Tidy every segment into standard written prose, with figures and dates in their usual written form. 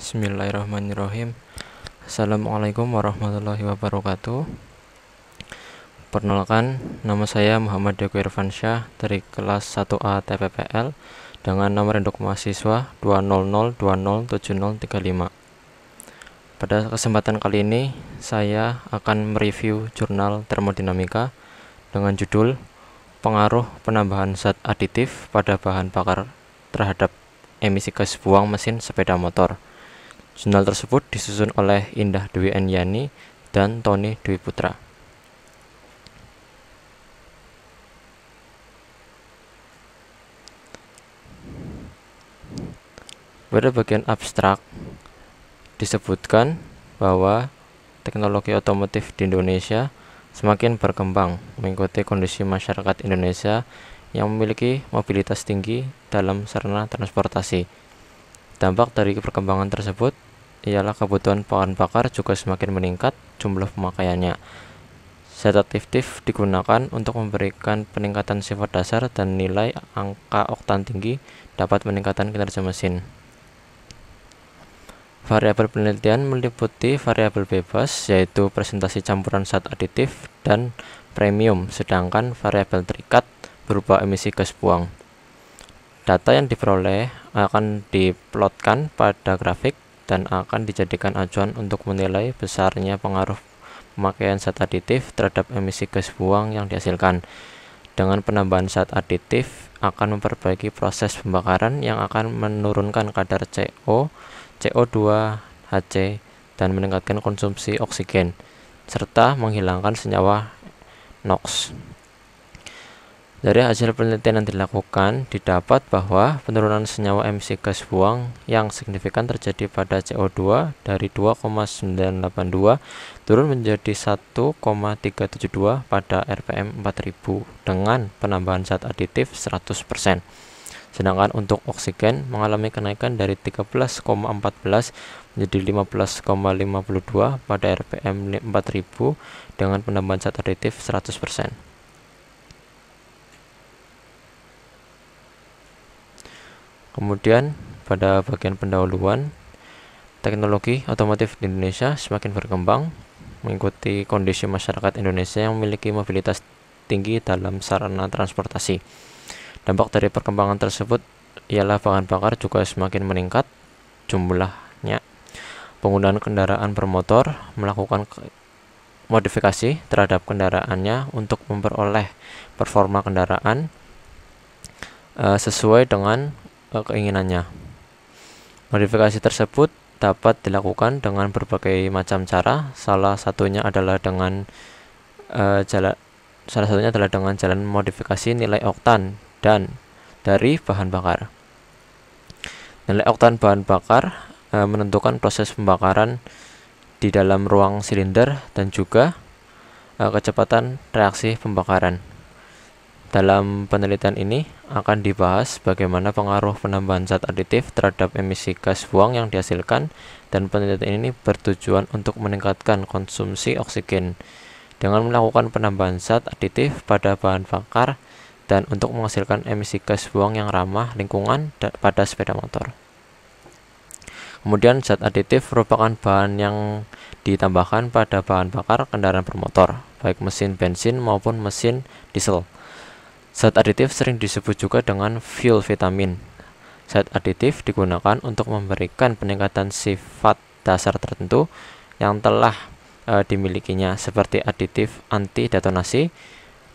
Bismillahirrahmanirrahim. Assalamualaikum warahmatullahi wabarakatuh. Perkenalkan, nama saya Muhammad Deku Irfansyah dari kelas 1A TPPL dengan nomor induk mahasiswa 200207035. Pada kesempatan kali ini, saya akan mereview jurnal termodinamika dengan judul Pengaruh penambahan zat aditif pada bahan bakar terhadap emisi gas buang mesin sepeda motor. Jurnal tersebut disusun oleh Indah Dwi Endiani dan Tony Dwi Putra. Pada bagian abstrak disebutkan bahwa teknologi otomotif di Indonesia semakin berkembang mengikuti kondisi masyarakat Indonesia yang memiliki mobilitas tinggi dalam sarana transportasi. Dampak dari perkembangan tersebut ialah kebutuhan bahan bakar juga semakin meningkat jumlah pemakaiannya. Zat aditif digunakan untuk memberikan peningkatan sifat dasar dan nilai angka oktan tinggi dapat meningkatkan kinerja mesin. Variabel penelitian meliputi variabel bebas, yaitu presentasi campuran zat aditif dan premium, sedangkan variabel terikat berupa emisi gas buang. Data yang diperoleh akan diplotkan pada grafik dan akan dijadikan acuan untuk menilai besarnya pengaruh pemakaian zat aditif terhadap emisi gas buang yang dihasilkan. Dengan penambahan zat aditif akan memperbaiki proses pembakaran yang akan menurunkan kadar CO, CO2, Hc, dan meningkatkan konsumsi oksigen, serta menghilangkan senyawa NOx. Dari hasil penelitian yang dilakukan, didapat bahwa penurunan senyawa emisi gas buang yang signifikan terjadi pada CO2 dari 2,982 turun menjadi 1,372 pada RPM 4000 dengan penambahan zat aditif 100%. Sedangkan untuk oksigen mengalami kenaikan dari 13,14 menjadi 15,52 pada RPM 4000 dengan penambahan zat aditif 100%. Kemudian pada bagian pendahuluan, teknologi otomotif di Indonesia semakin berkembang mengikuti kondisi masyarakat Indonesia yang memiliki mobilitas tinggi dalam sarana transportasi. Dampak dari perkembangan tersebut ialah bahan bakar juga semakin meningkat jumlahnya. Penggunaan kendaraan bermotor melakukan modifikasi terhadap kendaraannya untuk memperoleh performa kendaraan sesuai dengan keinginannya. Modifikasi tersebut dapat dilakukan dengan berbagai macam cara. Salah satunya adalah dengan jalan modifikasi nilai oktan dan dari bahan bakar. Nilai oktan bahan bakar menentukan proses pembakaran di dalam ruang silinder dan juga kecepatan reaksi pembakaran. Dalam penelitian ini akan dibahas bagaimana pengaruh penambahan zat aditif terhadap emisi gas buang yang dihasilkan, dan penelitian ini bertujuan untuk meningkatkan konsumsi oksigen dengan melakukan penambahan zat aditif pada bahan bakar dan untuk menghasilkan emisi gas buang yang ramah lingkungan pada sepeda motor. Kemudian zat aditif merupakan bahan yang ditambahkan pada bahan bakar kendaraan bermotor, baik mesin bensin maupun mesin diesel. Zat aditif sering disebut juga dengan fuel vitamin. Zat aditif digunakan untuk memberikan peningkatan sifat dasar tertentu yang telah dimilikinya, seperti aditif anti detonasi,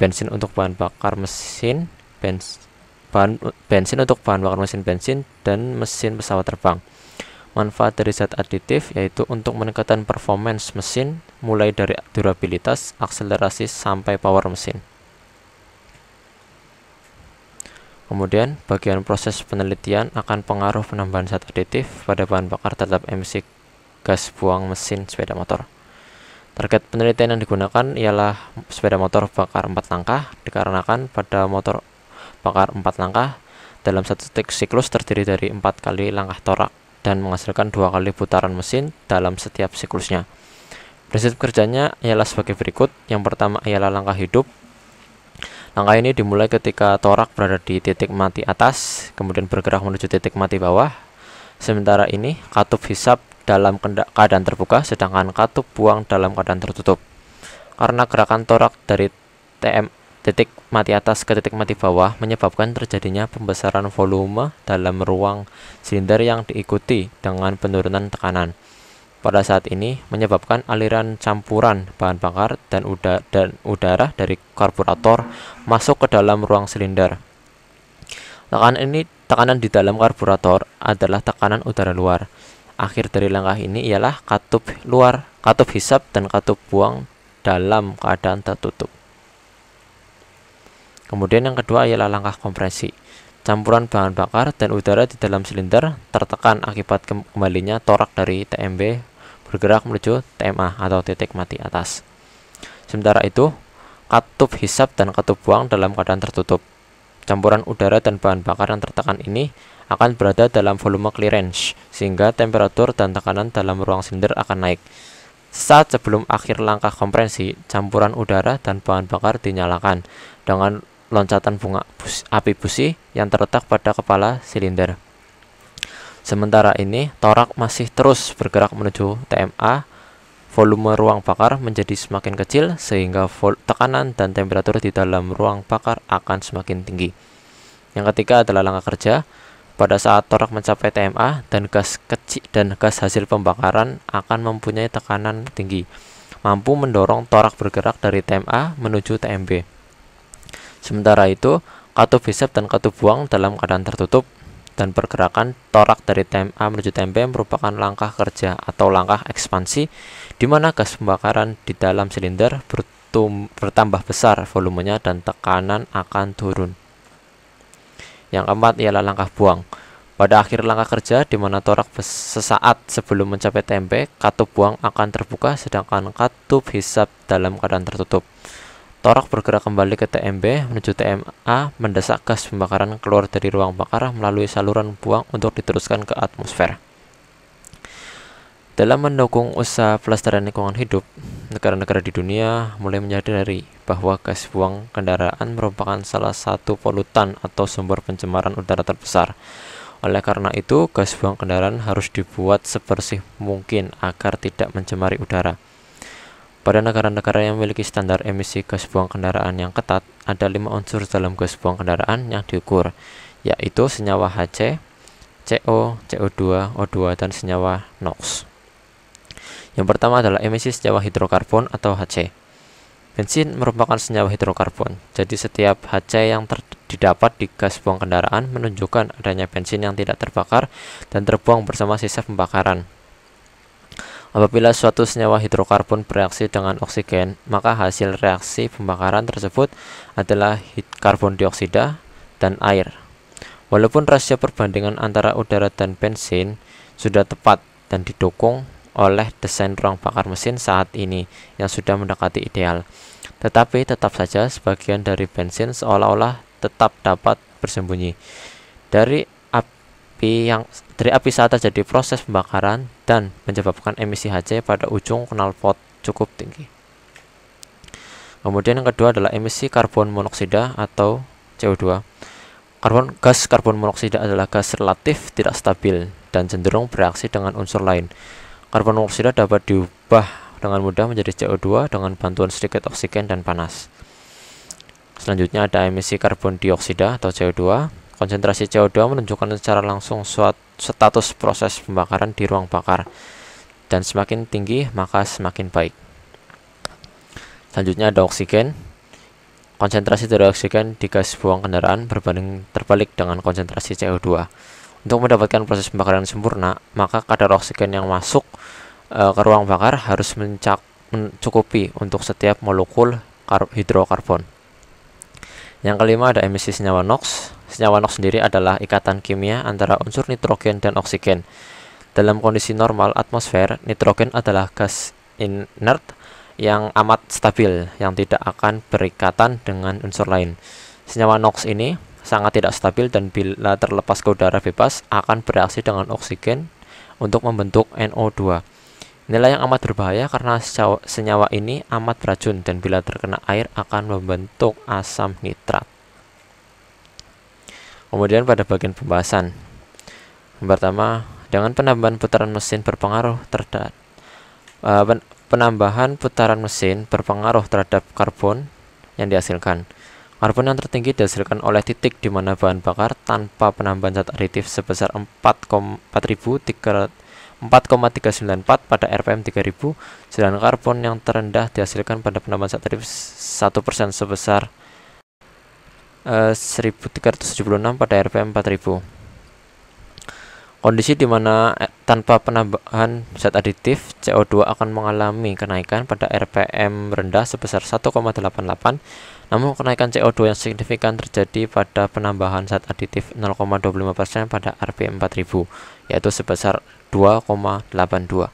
bensin untuk bahan bakar mesin bensin untuk bahan bakar mesin bensin dan mesin pesawat terbang. Manfaat dari zat aditif yaitu untuk meningkatkan performance mesin mulai dari durabilitas, akselerasi sampai power mesin. Kemudian bagian proses penelitian akan pengaruh penambahan zat aditif pada bahan bakar terhadap emisi gas buang mesin sepeda motor. Target penelitian yang digunakan ialah sepeda motor bakar 4 langkah, dikarenakan pada motor bakar 4 langkah dalam satu siklus terdiri dari 4 kali langkah torak dan menghasilkan 2 kali putaran mesin dalam setiap siklusnya. Prinsip kerjanya ialah sebagai berikut. Yang pertama ialah langkah hidup. Langkah ini dimulai ketika torak berada di titik mati atas, kemudian bergerak menuju titik mati bawah. Sementara ini katup hisap dalam keadaan terbuka, sedangkan katup buang dalam keadaan tertutup. Karena gerakan torak dari titik mati atas ke titik mati bawah menyebabkan terjadinya pembesaran volume dalam ruang silinder yang diikuti dengan penurunan tekanan. Pada saat ini menyebabkan aliran campuran bahan bakar dan udara dari karburator masuk ke dalam ruang silinder. Tekanan di dalam karburator adalah tekanan udara luar. Akhir dari langkah ini ialah katup luar, katup hisap dan katup buang dalam keadaan tertutup. Kemudian yang kedua ialah langkah kompresi. Campuran bahan bakar dan udara di dalam silinder tertekan akibat kembalinya torak dari TMB bergerak menuju TMA atau titik mati atas. Sementara itu, katup hisap dan katup buang dalam keadaan tertutup. Campuran udara dan bahan bakar yang tertekan ini akan berada dalam volume clearance, sehingga temperatur dan tekanan dalam ruang silinder akan naik. Saat sebelum akhir langkah kompresi, campuran udara dan bahan bakar dinyalakan dengan loncatan bunga api busi yang terletak pada kepala silinder. Sementara ini, torak masih terus bergerak menuju TMA. Volume ruang bakar menjadi semakin kecil sehingga tekanan dan temperatur di dalam ruang bakar akan semakin tinggi. Yang ketiga adalah langkah kerja. Pada saat torak mencapai TMA dan gas hasil pembakaran akan mempunyai tekanan tinggi, mampu mendorong torak bergerak dari TMA menuju TMB. Sementara itu, katup hisap dan katup buang dalam keadaan tertutup, dan pergerakan torak dari TMA menuju TMB merupakan langkah kerja atau langkah ekspansi, di mana gas pembakaran di dalam silinder bertambah besar volumenya dan tekanan akan turun. Yang keempat ialah langkah buang. Pada akhir langkah kerja, di mana torak sesaat sebelum mencapai TMB, katup buang akan terbuka, sedangkan katup hisap dalam keadaan tertutup. Torak bergerak kembali ke TMB menuju TMA, mendesak gas pembakaran keluar dari ruang bakar melalui saluran buang untuk diteruskan ke atmosfer. Dalam mendukung usaha pelestarian lingkungan hidup, negara-negara di dunia mulai menyadari bahwa gas buang kendaraan merupakan salah satu polutan atau sumber pencemaran udara terbesar. Oleh karena itu, gas buang kendaraan harus dibuat sebersih mungkin agar tidak mencemari udara. Pada negara-negara yang memiliki standar emisi gas buang kendaraan yang ketat, ada 5 unsur dalam gas buang kendaraan yang diukur, yaitu senyawa Hc, CO, CO2, O2, dan senyawa NOx. Yang pertama adalah emisi senyawa hidrokarbon atau Hc. Bensin merupakan senyawa hidrokarbon, jadi setiap Hc yang didapat di gas buang kendaraan menunjukkan adanya bensin yang tidak terbakar dan terbuang bersama sisa pembakaran. Apabila suatu senyawa hidrokarbon bereaksi dengan oksigen, maka hasil reaksi pembakaran tersebut adalah karbon dioksida dan air. Walaupun rasio perbandingan antara udara dan bensin sudah tepat dan didukung oleh desain ruang bakar mesin saat ini yang sudah mendekati ideal, tetapi tetap saja sebagian dari bensin seolah-olah tetap dapat bersembunyi dari api saat terjadi proses pembakaran dan menyebabkan emisi Hc pada ujung knalpot cukup tinggi. Kemudian yang kedua adalah emisi karbon monoksida atau CO2. Gas karbon monoksida adalah gas relatif tidak stabil dan cenderung bereaksi dengan unsur lain. Karbon monoksida dapat diubah dengan mudah menjadi CO2 dengan bantuan sedikit oksigen dan panas. Selanjutnya ada emisi karbon dioksida atau CO2. Konsentrasi CO2 menunjukkan secara langsung status proses pembakaran di ruang bakar, dan semakin tinggi maka semakin baik. Selanjutnya ada oksigen. Konsentrasi dari oksigen di gas buang kendaraan berbanding terbalik dengan konsentrasi CO2. Untuk mendapatkan proses pembakaran sempurna, maka kadar oksigen yang masuk ke ruang bakar harus mencukupi untuk setiap molekul hidrokarbon. Yang kelima ada emisi senyawa NOx. Senyawa NOx sendiri adalah ikatan kimia antara unsur nitrogen dan oksigen. Dalam kondisi normal atmosfer, nitrogen adalah gas inert yang amat stabil yang tidak akan berikatan dengan unsur lain. Senyawa NOx ini sangat tidak stabil dan bila terlepas ke udara bebas akan bereaksi dengan oksigen untuk membentuk NO2. Inilah yang amat berbahaya karena senyawa ini amat beracun dan bila terkena air akan membentuk asam nitrat. Kemudian pada bagian pembahasan, yang pertama Dengan penambahan putaran mesin berpengaruh terhadap karbon yang dihasilkan. Karbon yang tertinggi dihasilkan oleh titik di mana bahan bakar tanpa penambahan zat aditif sebesar 4,394 pada RPM 3000, sedangkan karbon yang terendah dihasilkan pada penambahan zat aditif 1% sebesar 1376 pada RPM 4000. Kondisi di mana tanpa penambahan zat aditif, CO2 akan mengalami kenaikan pada RPM rendah sebesar 1,88, namun kenaikan CO2 yang signifikan terjadi pada penambahan zat aditif 0,25% pada RPM 4000, yaitu sebesar 2,82.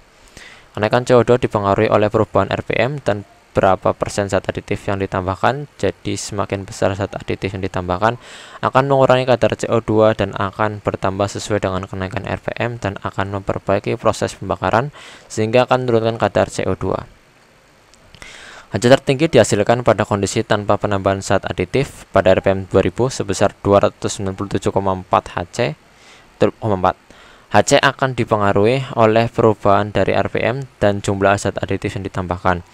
Kenaikan CO2 dipengaruhi oleh perubahan RPM dan berapa persen zat aditif yang ditambahkan. Jadi semakin besar zat aditif yang ditambahkan akan mengurangi kadar CO2 dan akan bertambah sesuai dengan kenaikan RPM dan akan memperbaiki proses pembakaran sehingga akan menurunkan kadar CO2. HC tertinggi dihasilkan pada kondisi tanpa penambahan zat aditif pada RPM 2000 sebesar 297,4 HC. HC akan dipengaruhi oleh perubahan dari RPM dan jumlah zat aditif yang ditambahkan.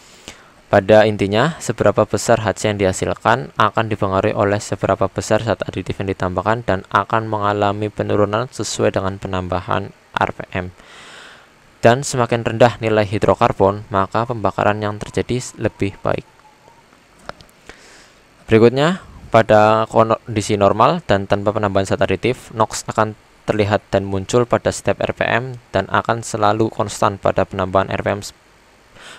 Pada intinya, seberapa besar HC yang dihasilkan akan dipengaruhi oleh seberapa besar zat aditif yang ditambahkan dan akan mengalami penurunan sesuai dengan penambahan RPM. Dan semakin rendah nilai hidrokarbon, maka pembakaran yang terjadi lebih baik. Berikutnya, pada kondisi normal dan tanpa penambahan zat aditif, NOx akan terlihat dan muncul pada setiap RPM dan akan selalu konstan pada penambahan RPM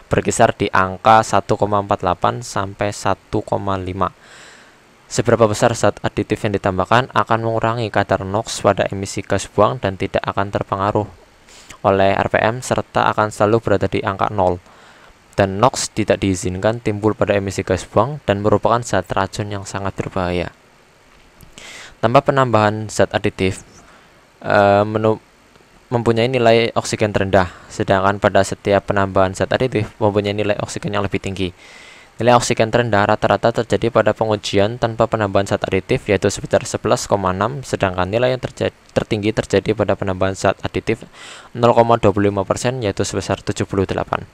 berkisar di angka 1,48 sampai 1,5. Seberapa besar zat aditif yang ditambahkan akan mengurangi kadar NOx pada emisi gas buang dan tidak akan terpengaruh oleh RPM serta akan selalu berada di angka 0. Dan NOx tidak diizinkan timbul pada emisi gas buang dan merupakan zat racun yang sangat berbahaya. Tanpa penambahan zat aditif, mempunyai nilai oksigen terendah, sedangkan pada setiap penambahan zat aditif mempunyai nilai oksigen yang lebih tinggi. Nilai oksigen terendah rata-rata terjadi pada pengujian tanpa penambahan zat aditif, yaitu sekitar 11,6, sedangkan nilai yang tertinggi terjadi pada penambahan zat aditif 0,25%, yaitu sebesar 78.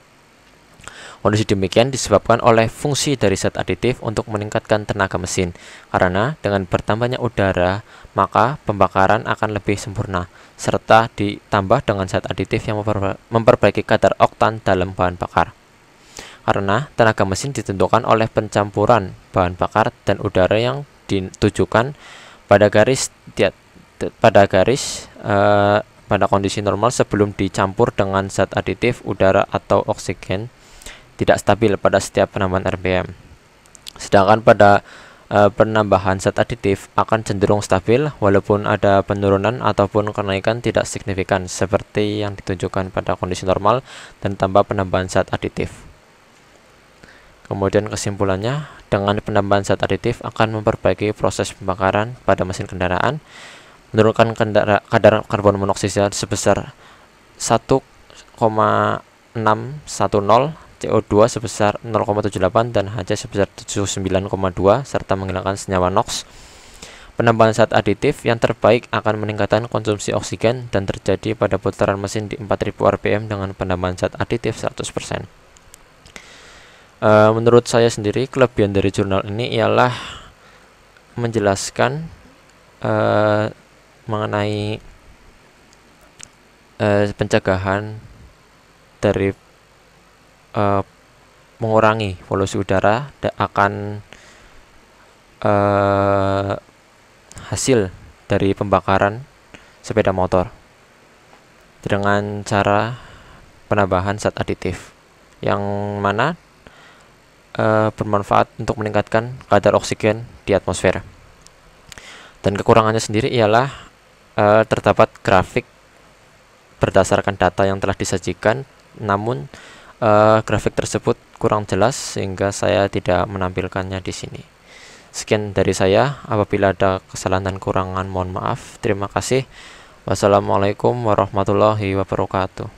Kondisi demikian disebabkan oleh fungsi dari zat aditif untuk meningkatkan tenaga mesin, karena dengan bertambahnya udara, maka pembakaran akan lebih sempurna, serta ditambah dengan zat aditif yang memperbaiki kadar oktan dalam bahan bakar. Karena tenaga mesin ditentukan oleh pencampuran bahan bakar dan udara yang ditujukan pada pada kondisi normal sebelum dicampur dengan zat aditif, udara atau oksigen tidak stabil pada setiap penambahan RPM. Sedangkan pada penambahan zat aditif akan cenderung stabil walaupun ada penurunan ataupun kenaikan tidak signifikan seperti yang ditunjukkan pada kondisi normal dan tanpa penambahan zat aditif. Kemudian kesimpulannya, dengan penambahan zat aditif akan memperbaiki proses pembakaran pada mesin kendaraan, menurunkan kadar karbon monoksida sebesar 1,610, CO2 sebesar 0,78 dan HC sebesar 79,2 serta menghilangkan senyawa NOx. Penambahan zat aditif yang terbaik akan meningkatkan konsumsi oksigen dan terjadi pada putaran mesin di 4000 rpm dengan penambahan zat aditif 100%. Menurut saya sendiri, kelebihan dari jurnal ini ialah menjelaskan mengenai pencegahan dari mengurangi polusi udara akan hasil dari pembakaran sepeda motor dengan cara penambahan zat aditif yang mana bermanfaat untuk meningkatkan kadar oksigen di atmosfer. Dan kekurangannya sendiri ialah terdapat grafik berdasarkan data yang telah disajikan, namun grafik tersebut kurang jelas sehingga saya tidak menampilkannya di sini. Sekian dari saya. Apabila ada kesalahan dan kekurangan, mohon maaf. Terima kasih. Wassalamualaikum warahmatullahi wabarakatuh.